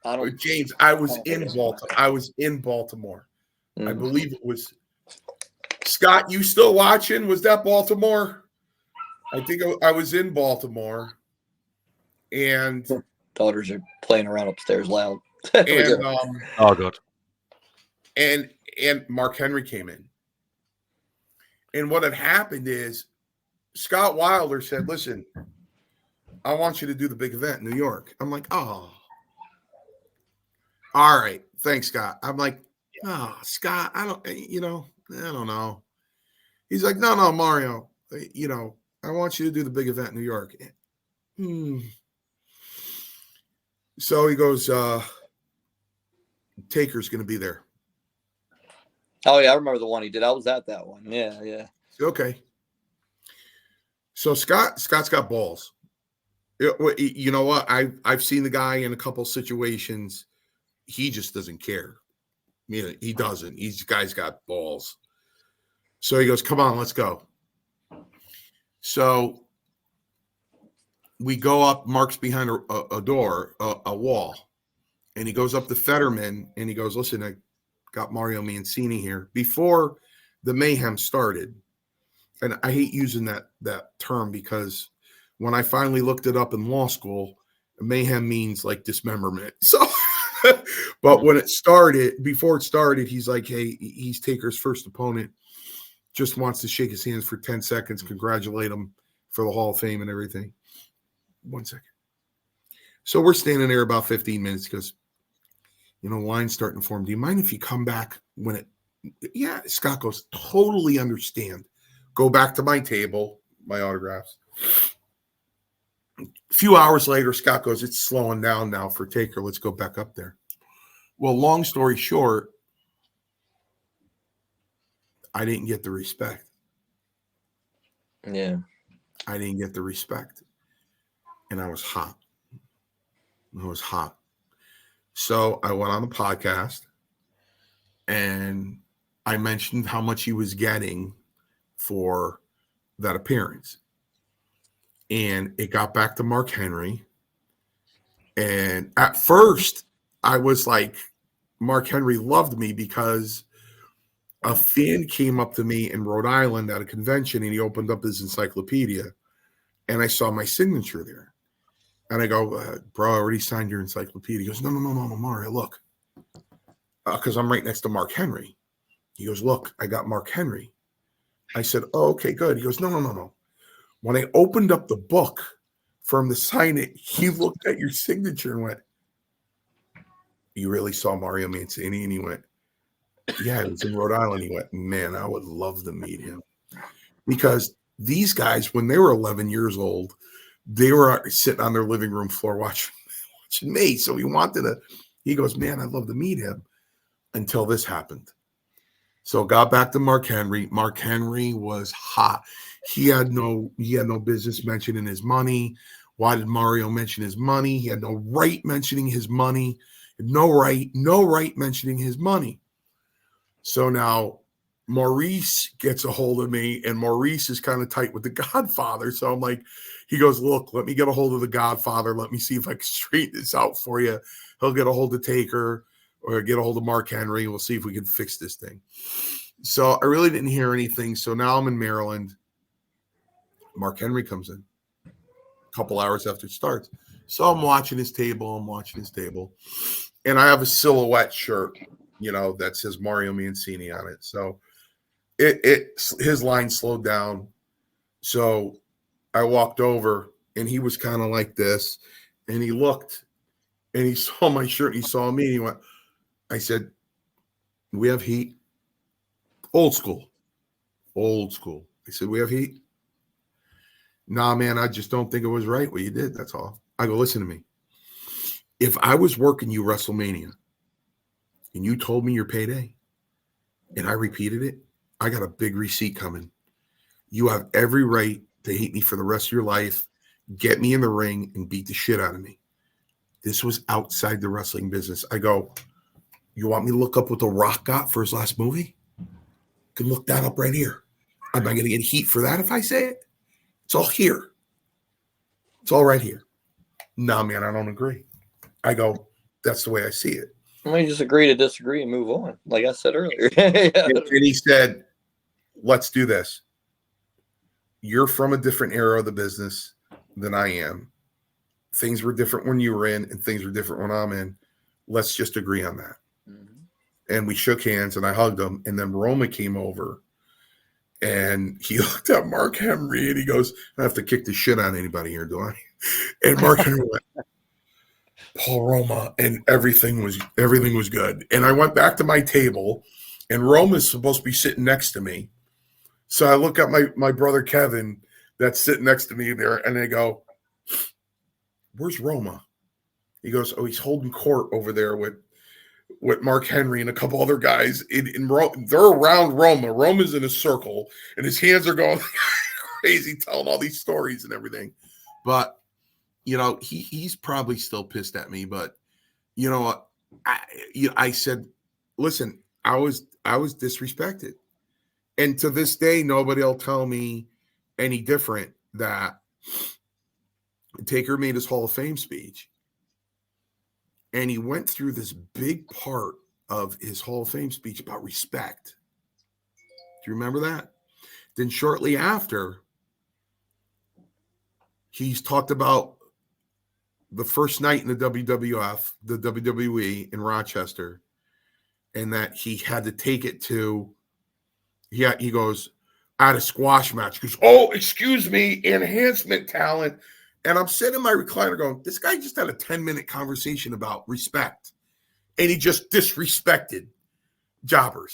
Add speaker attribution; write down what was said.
Speaker 1: I don't.
Speaker 2: James, I was
Speaker 1: think
Speaker 2: in
Speaker 1: it's
Speaker 2: Baltimore. I was in Baltimore. I
Speaker 1: Mm.
Speaker 2: believe it was Scott. You still watching? Was that Baltimore? I think I was in Baltimore, and
Speaker 1: Daughters are playing around upstairs loud.
Speaker 2: and
Speaker 3: Oh god.
Speaker 2: and Mark Henry came in, and what had happened is Scott Wilder said, "Listen, I want you to do the big event in New York." I'm like, "Oh, all right, thanks, Scott." I'm like, "Oh, Scott, I don't know." He's like, "No, Mario, I want you to do the big event in New York." So he goes, Taker's going to be there.
Speaker 1: Oh yeah, I remember the one he did. I was at that one. Yeah.
Speaker 2: Okay. So Scott's got balls. You know what? I've seen the guy in a couple situations. He just doesn't care. He doesn't. He's guy's got balls. So he goes, "Come on, let's go." So we go up. Mark's behind a door, a wall, and he goes up to Fetterman, and he goes, "Listen, I got Mario Mancini here." Before the mayhem started, and I hate using that term because when I finally looked it up in law school, mayhem means like dismemberment. So, but when before it started, he's like, "Hey, he's Taker's first opponent. Just wants to shake his hands for 10 seconds, congratulate him for the Hall of Fame and everything." 1 second. So we're standing there about 15 minutes because, line's starting to form. "Do you mind if you come back when it?" Yeah, Scott goes, "Totally understand." Go back to my table, my autographs. A few hours later, Scott goes, "It's slowing down now for Taker. Let's go back up there." Well, long story short, I didn't get the respect.
Speaker 1: Yeah.
Speaker 2: I didn't get the respect. And I was hot. So I went on the podcast and I mentioned how much he was getting for that appearance. And it got back to Mark Henry. And at first, I was like, Mark Henry loved me because a fan came up to me in Rhode Island at a convention and he opened up his encyclopedia and I saw my signature there. And I go, "Bro, I already signed your encyclopedia." He goes, No, Mario, look. Because I'm right next to Mark Henry. He goes, "Look, I got Mark Henry." I said, "Oh, okay, good." He goes, No. When I opened up the book for him to sign it, he looked at your signature and went, "You really saw Mario Mancini?" And he went, "Yeah, it was in Rhode Island." He went, "Man, I would love to meet him." Because these guys, when they were 11 years old, they were sitting on their living room floor watching me. So he goes, "Man, I'd love to meet him," until this happened. So got back to Mark Henry. Mark Henry was hot. He had no business mentioning his money. Why did Mario mention his money? He had no right mentioning his money. No right mentioning his money. So now Maurice gets a hold of me, and Maurice is kind of tight with the Godfather. So I'm like, he goes, "Look, let me get a hold of the Godfather. Let me see if I can straighten this out for you." He'll get a hold of Taker or get a hold of Mark Henry. We'll see if we can fix this thing. So I really didn't hear anything. So now I'm in Maryland. Mark Henry comes in a couple hours after it starts. So I'm watching his table. And I have a silhouette shirt, that says Mario Mancini on it. So his line slowed down. So I walked over and he was kind of like this. And he looked and he saw my shirt. And he saw me and he went, I said, "We have heat." Old school. I said, "We have heat." "Nah, man, I just don't think it was right what you did. That's all." I go, "Listen to me. If I was working you WrestleMania and you told me your payday and I repeated it, I got a big receipt coming. You have every right to hate me for the rest of your life, get me in the ring and beat the shit out of me. This was outside the wrestling business." I go, "You want me to look up what The Rock got for his last movie? You can look that up right here. Am I going to get heat for that if I say it? It's all here. It's all right here." "No, man, I don't agree." I go, That's the way I see it.
Speaker 1: We just agree to disagree and move on, like I said earlier.
Speaker 2: And he said, let's do this. You're from a different era of the business than I am. Things were different when you were in, and things were different when I'm in. Let's just agree on that. Mm-hmm. And we shook hands, and I hugged him. And then Roma came over, and he looked at Mark Henry, and he goes, I have to kick the shit out of anybody here, do I? And Mark Henry went, Paul Roma, and everything was good. And I went back to my table, and Roma's supposed to be sitting next to me. So I look at my brother Kevin that's sitting next to me there, and I go, where's Roma? He goes, oh, he's holding court over there with Mark Henry and a couple other guys. They're around Roma. Roma's in a circle, and his hands are going crazy, telling all these stories and everything. But, you know, he's probably still pissed at me. But, you know what? I said, listen, I was disrespected. And to this day, nobody will tell me any different that Taker made his Hall of Fame speech. And he went through this big part of his Hall of Fame speech about respect. Do you remember that? Then shortly after, he's talked about the first night in the WWF, the WWE in Rochester, and that he had to take it to, he goes, at a squash match. He goes, oh, excuse me, enhancement talent. And I'm sitting in my recliner going, this guy just had a 10-minute conversation about respect. And he just disrespected jobbers.